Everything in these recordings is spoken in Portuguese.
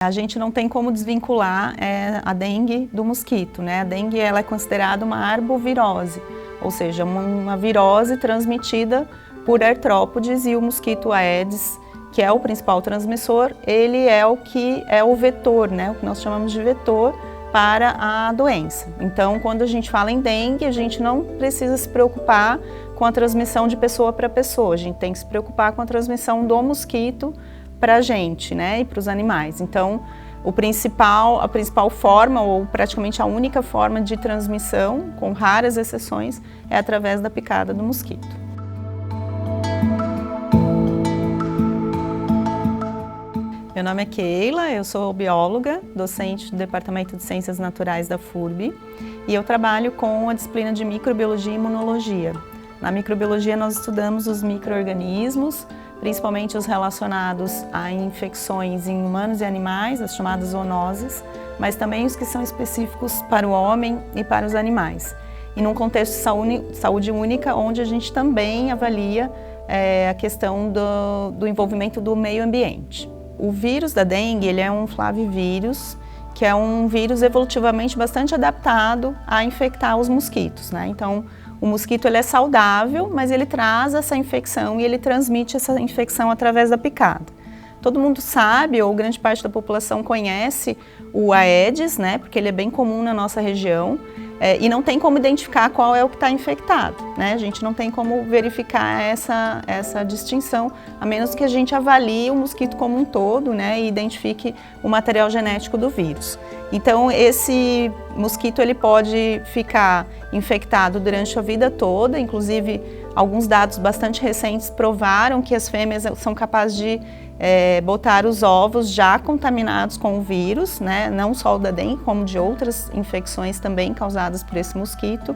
A gente não tem como desvincular a dengue do mosquito, né? A dengue ela é considerada uma arbovirose, ou seja, uma virose transmitida por artrópodes, e o mosquito Aedes, que é o principal transmissor, ele é o que é o vetor, né? O que nós chamamos de vetor para a doença. Então, quando a gente fala em dengue, a gente não precisa se preocupar com a transmissão de pessoa para pessoa, a gente tem que se preocupar com a transmissão do mosquito para a gente, né, e para os animais. Então, a principal forma, ou praticamente a única forma de transmissão, com raras exceções, é através da picada do mosquito. Meu nome é Keila, eu sou bióloga, docente do Departamento de Ciências Naturais da FURB, e eu trabalho com a disciplina de microbiologia e imunologia. Na microbiologia nós estudamos os micro-organismos, principalmente os relacionados a infecções em humanos e animais, as chamadas zoonoses, mas também os que são específicos para o homem e para os animais. E num contexto de saúde única, onde a gente também avalia a questão do envolvimento do meio ambiente. O vírus da dengue, ele é um flavivírus, que é um vírus evolutivamente bastante adaptado a infectar os mosquitos, né? Então, o mosquito ele é saudável, mas ele traz essa infecção e ele transmite essa infecção através da picada. Todo mundo sabe, ou grande parte da população conhece o Aedes, né? Porque ele é bem comum na nossa região, e não tem como identificar qual é o que está infectado, né? A gente não tem como verificar essa distinção, a menos que a gente avalie o mosquito como um todo, né? E identifique o material genético do vírus. Então, esse mosquito ele pode ficar infectado durante a vida toda, inclusive alguns dados bastante recentes provaram que as fêmeas são capazes de botar os ovos já contaminados com o vírus, né? Não só o da dengue, como de outras infecções também causadas por esse mosquito.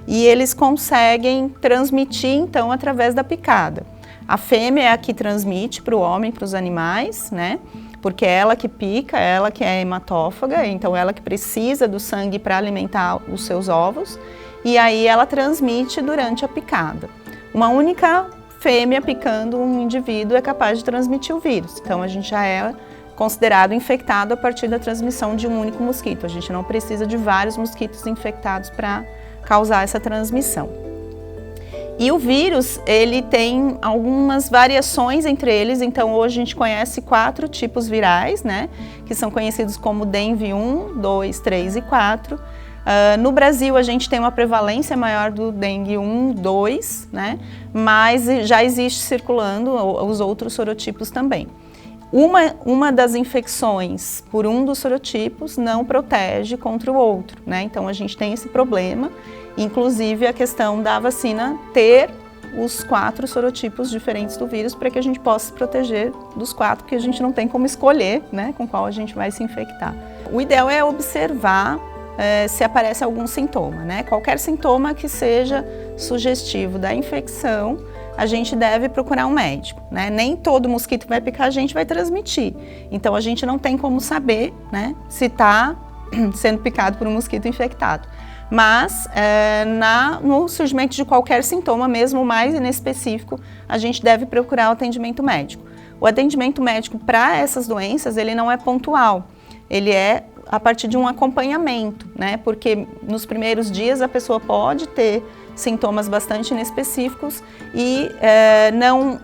E eles conseguem transmitir, então, através da picada. A fêmea é a que transmite para o homem, para os animais, né? Porque é ela que pica, ela que é hematófaga, então ela que precisa do sangue para alimentar os seus ovos, e aí ela transmite durante a picada. Uma única fêmea picando um indivíduo é capaz de transmitir o vírus, então a gente já é considerado infectado a partir da transmissão de um único mosquito. A gente não precisa de vários mosquitos infectados para causar essa transmissão. E o vírus, ele tem algumas variações entre eles, então hoje a gente conhece 4 tipos virais, né, que são conhecidos como dengue 1, 2, 3 e 4. No Brasil a gente tem uma prevalência maior do dengue 1, 2, né, mas já existe circulando os outros sorotipos também. Uma das infecções por um dos sorotipos não protege contra o outro, né, então a gente tem esse problema. Inclusive a questão da vacina ter os 4 sorotipos diferentes do vírus para que a gente possa se proteger dos 4, porque a gente não tem como escolher, né, com qual a gente vai se infectar. O ideal é observar se aparece algum sintoma, né? Qualquer sintoma que seja sugestivo da infecção, a gente deve procurar um médico, né? Nem todo mosquito que vai picar a gente vai transmitir, então a gente não tem como saber, né, se está sendo picado por um mosquito infectado. Mas no surgimento de qualquer sintoma, mesmo mais inespecífico, a gente deve procurar o atendimento médico. O atendimento médico para essas doenças, ele não é pontual, ele é a partir de um acompanhamento, né? Porque nos primeiros dias a pessoa pode ter sintomas bastante inespecíficos e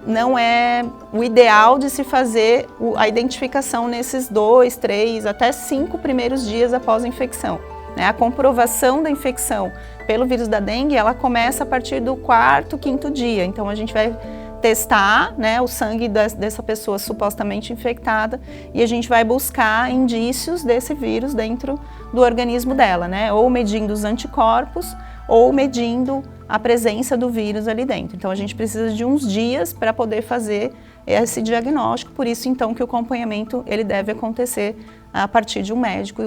não é o ideal de se fazer a identificação nesses 2, 3, até 5 primeiros dias após a infecção. A comprovação da infecção pelo vírus da dengue, ela começa a partir do 4º, 5º dia. Então, a gente vai testar, né, o sangue dessa pessoa supostamente infectada e a gente vai buscar indícios desse vírus dentro do organismo dela, né? Ou medindo os anticorpos ou medindo a presença do vírus ali dentro. Então, a gente precisa de uns dias para poder fazer esse diagnóstico, por isso, então, que o acompanhamento ele deve acontecer a partir de um médico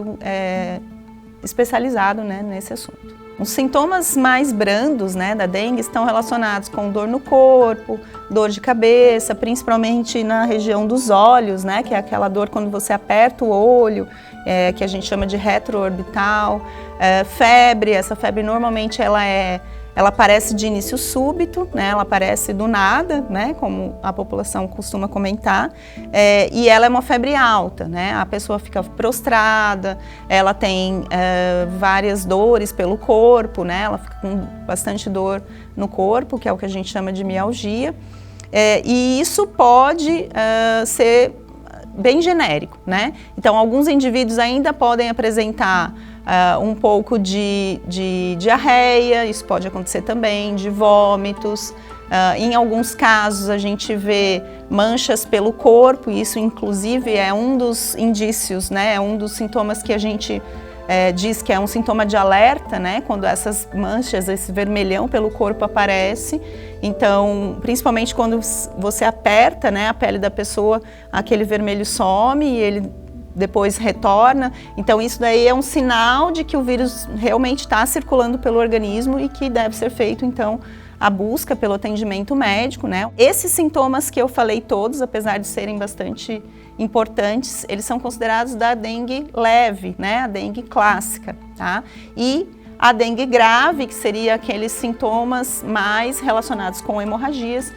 especializado, né, nesse assunto. Os sintomas mais brandos, né, da dengue estão relacionados com dor no corpo, dor de cabeça, principalmente na região dos olhos, né, que é aquela dor quando você aperta o olho, que a gente chama de retroorbital, febre. Essa febre normalmente ela é ela aparece de início súbito, né? Ela aparece do nada, né? Como a população costuma comentar, e ela é uma febre alta, né? A pessoa fica prostrada, ela tem várias dores pelo corpo, né? Ela fica com bastante dor no corpo, que é o que a gente chama de mialgia, e isso pode ser bem genérico, né? Então, alguns indivíduos ainda podem apresentar um pouco de diarreia, isso pode acontecer também, de vômitos. Em alguns casos a gente vê manchas pelo corpo, e isso inclusive é um dos indícios, né? É um dos sintomas que a gente diz que é um sintoma de alerta, né? Quando essas manchas, esse vermelhão pelo corpo aparece. Então, principalmente quando você aperta, né, a pele da pessoa, aquele vermelho some e ele depois retorna. Então isso daí é um sinal de que o vírus realmente está circulando pelo organismo e que deve ser feito então a busca pelo atendimento médico, né? Esses sintomas que eu falei todos, apesar de serem bastante importantes, eles são considerados da dengue leve, né? A dengue clássica, tá? E a dengue grave, que seria aqueles sintomas mais relacionados com hemorragias,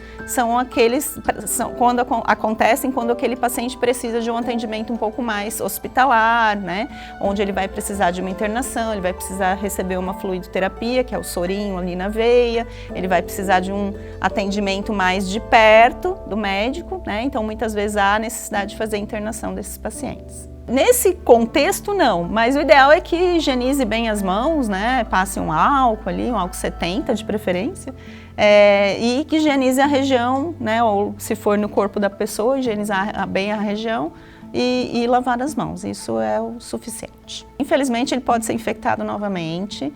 quando acontecem quando aquele paciente precisa de um atendimento um pouco mais hospitalar, né? Onde ele vai precisar de uma internação, ele vai precisar receber uma fluidoterapia, que é o sorinho ali na veia, ele vai precisar de um atendimento mais de perto do médico, né? Então muitas vezes há necessidade de fazer a internação desses pacientes. Nesse contexto, não, mas o ideal é que higienize bem as mãos, né? Passe um álcool ali, um álcool 70 de preferência, e que higienize a região, né? Ou se for no corpo da pessoa, higienizar bem a região e lavar as mãos, isso é o suficiente. Infelizmente, ele pode ser infectado novamente,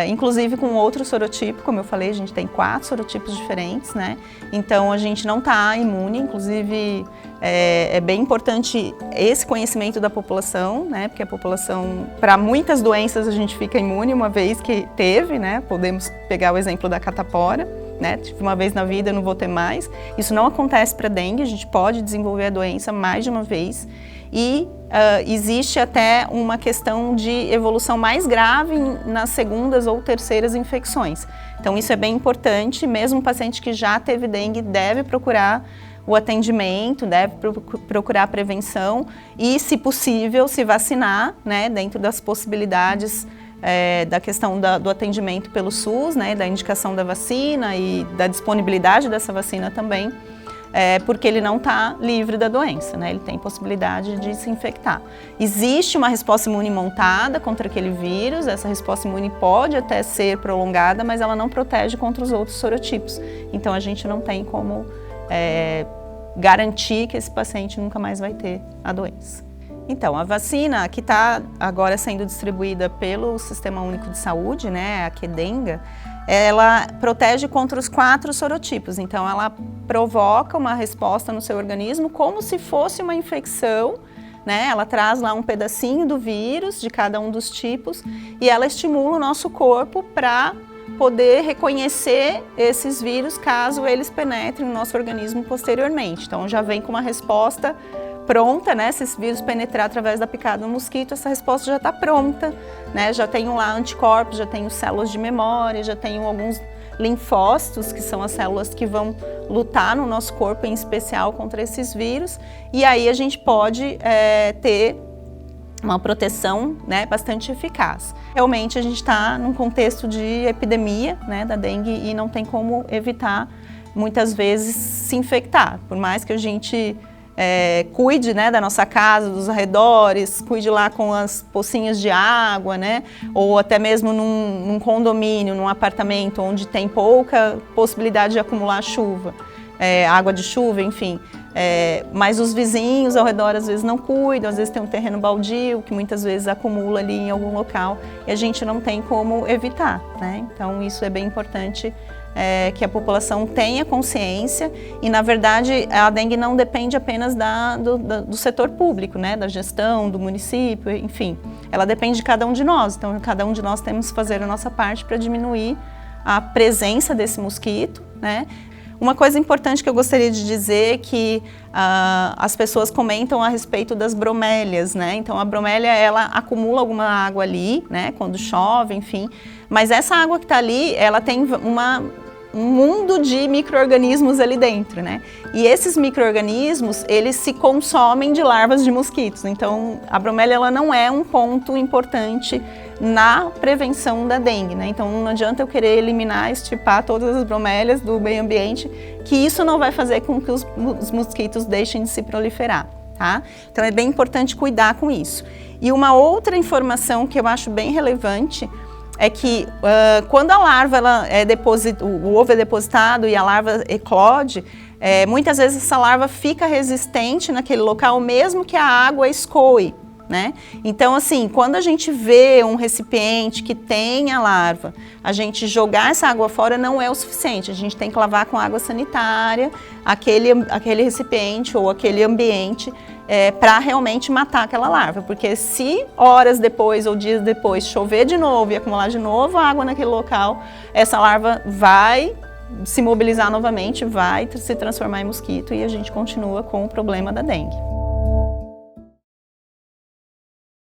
inclusive com outro sorotipo, como eu falei, a gente tem 4 sorotipos diferentes, né? Então a gente não está imune, inclusive é bem importante esse conhecimento da população, né? Porque a população, para muitas doenças a gente fica imune uma vez que teve, né? Podemos pegar o exemplo da catapora, né? Tive uma vez na vida, não vou ter mais. Isso não acontece para dengue, a gente pode desenvolver a doença mais de uma vez. E existe até uma questão de evolução mais grave nas segundas ou terceiras infecções. Então isso é bem importante, mesmo o paciente que já teve dengue deve procurar o atendimento, deve procurar a prevenção e, se possível, se vacinar, né, dentro das possibilidades da questão do atendimento pelo SUS, né, da indicação da vacina e da disponibilidade dessa vacina também. Porque ele não está livre da doença, né? Ele tem possibilidade de se infectar. Existe uma resposta imune montada contra aquele vírus, essa resposta imune pode até ser prolongada, mas ela não protege contra os outros sorotipos. Então a gente não tem como garantir que esse paciente nunca mais vai ter a doença. Então, a vacina que está agora sendo distribuída pelo Sistema Único de Saúde, né, a Qdenga, ela protege contra os 4 sorotipos. Então, ela provoca uma resposta no seu organismo como se fosse uma infecção, né? Ela traz lá um pedacinho do vírus de cada um dos tipos e ela estimula o nosso corpo para poder reconhecer esses vírus caso eles penetrem no nosso organismo posteriormente. Então, já vem com uma resposta pronta, né? Se esse vírus penetrar através da picada do mosquito, essa resposta já está pronta, né? Já tenho lá anticorpos, já tenho células de memória, já tenho alguns linfócitos, que são as células que vão lutar no nosso corpo, em especial contra esses vírus, e aí a gente pode ter uma proteção, né, bastante eficaz. Realmente a gente está num contexto de epidemia, né, da dengue e não tem como evitar, muitas vezes, se infectar, por mais que a gente cuide, né, da nossa casa, dos arredores, cuide lá com as pocinhas de água, né, ou até mesmo num condomínio, num apartamento onde tem pouca possibilidade de acumular chuva, água de chuva, enfim. Mas os vizinhos ao redor às vezes não cuidam, às vezes tem um terreno baldio que muitas vezes acumula ali em algum local e a gente não tem como evitar, né? Então isso é bem importante. Que a população tenha consciência e, na verdade, a dengue não depende apenas do setor público, né, da gestão, do município, enfim. Ela depende de cada um de nós, então cada um de nós temos que fazer a nossa parte para diminuir a presença desse mosquito, né. Uma coisa importante que eu gostaria de dizer é que as pessoas comentam a respeito das bromélias, né? Então a bromélia, ela acumula alguma água ali, né? Quando chove, enfim. Mas essa água que está ali, ela tem um mundo de micro-organismos ali dentro, né? E esses micro-organismos, eles se consomem de larvas de mosquitos. Então, a bromélia, ela não é um ponto importante na prevenção da dengue, né? Então, não adianta eu querer eliminar, extirpar todas as bromélias do meio ambiente, que isso não vai fazer com que os mosquitos deixem de se proliferar, tá? Então, é bem importante cuidar com isso. E uma outra informação que eu acho bem relevante é que quando a larva, o ovo é depositado e a larva eclode, muitas vezes essa larva fica resistente naquele local, mesmo que a água escoe, né? Então, assim, quando a gente vê um recipiente que tem a larva, a gente jogar essa água fora não é o suficiente. A gente tem que lavar com água sanitária aquele recipiente ou aquele ambiente para realmente matar aquela larva. Porque se horas depois ou dias depois chover de novo e acumular de novo a água naquele local, essa larva vai se mobilizar novamente, vai se transformar em mosquito e a gente continua com o problema da dengue.